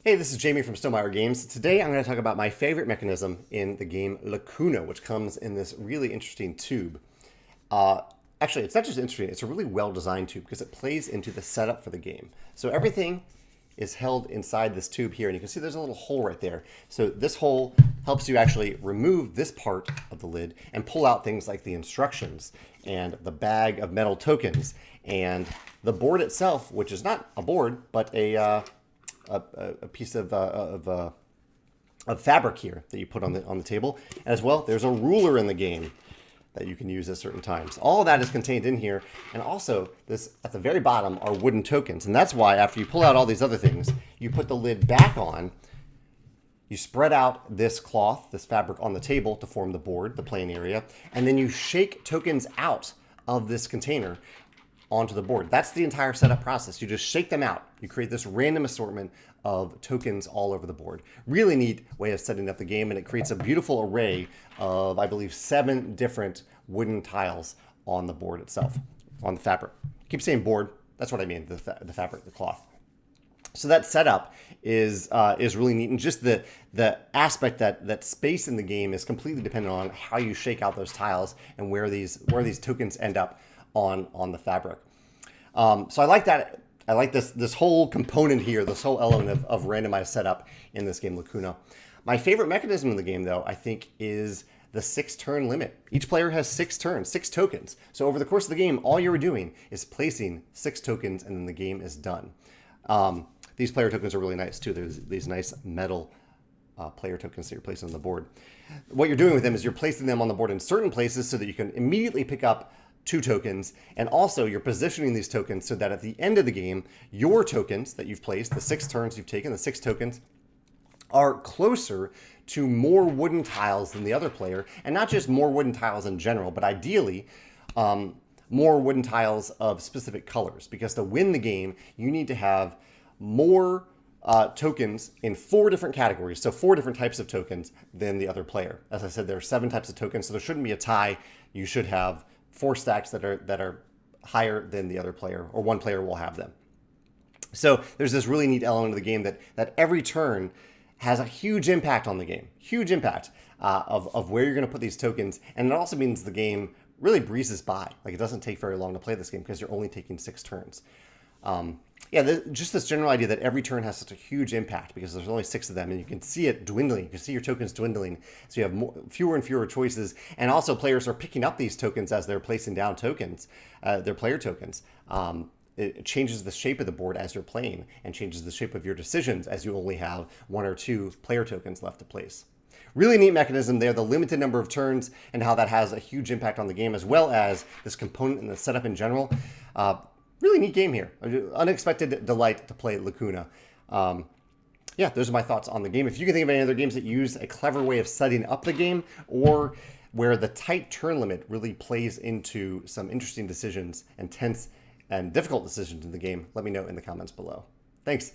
Hey, this is Jamey from Stonemaier Games. Today I'm going to talk about my favorite mechanism in the game Lacuna, which comes in this really interesting tube. Actually, it's not just interesting, it's a really well-designed tube because it plays into the setup for the game. So everything is held inside this tube here, and you can see there's a little hole right there. So this hole helps you actually remove this part of the lid and pull out things like the instructions and the bag of metal tokens and the board itself, which is not a board, but a piece of fabric here that you put on the table. And as well, there's a ruler in the game that you can use at certain times. All of that is contained in here. And also, this at the very bottom are wooden tokens. And that's why after you pull out all these other things, you put the lid back on, you spread out this cloth, this fabric on the table to form the board, the playing area, and then you shake tokens out of this container onto the board. That's the entire setup process. You just shake them out. You create this random assortment of tokens all over the board. Really neat way of setting up the game, and it creates a beautiful array of, I believe, 7 different wooden tiles on the board itself, on the fabric. I keep saying board. That's what I mean, the fabric, the cloth. So that setup is really neat, and just the aspect that space in the game is completely dependent on how you shake out those tiles and where these tokens end up on the fabric. So I like that. I like this whole component here, this whole element of randomized setup in this game, Lacuna. My favorite mechanism in the game, though, I think, is the 6-turn limit. Each player has 6 turns, 6 tokens. So over the course of the game, all you're doing is placing 6 tokens, and then the game is done. These player tokens are really nice, too. There's these nice metal player tokens that you're placing on the board. What you're doing with them is you're placing them on the board in certain places so that you can immediately pick up 2 tokens, and also you're positioning these tokens so that at the end of the game, your tokens that you've placed, the 6 turns you've taken, the 6 tokens, are closer to more wooden tiles than the other player, and not just more wooden tiles in general, but ideally more wooden tiles of specific colors, because to win the game, you need to have more tokens in 4 different categories, so 4 different types of tokens than the other player. As I said, there are 7 types of tokens, so there shouldn't be a tie. You should have 4 stacks that are higher than the other player, or one player will have them. So there's this really neat element of the game that every turn has a huge impact on the game, huge impact of where you're going to put these tokens, and it also means the game really breezes by. Like, it doesn't take very long to play this game because you're only taking 6 turns. Just this general idea that every turn has such a huge impact because there's only 6 of them, and you can see it dwindling. You can see your tokens dwindling, so you have fewer and fewer choices. And also, players are picking up these tokens as they're placing down tokens, their player tokens. It changes the shape of the board as you're playing, and changes the shape of your decisions as you only have 1 or 2 player tokens left to place. Really neat mechanism there, the limited number of turns, and how that has a huge impact on the game, as well as this component and the setup in general. Really neat game here. Unexpected delight to play Lacuna. Those are my thoughts on the game. If you can think of any other games that use a clever way of setting up the game, or where the tight turn limit really plays into some interesting decisions and tense and difficult decisions in the game, let me know in the comments below. Thanks.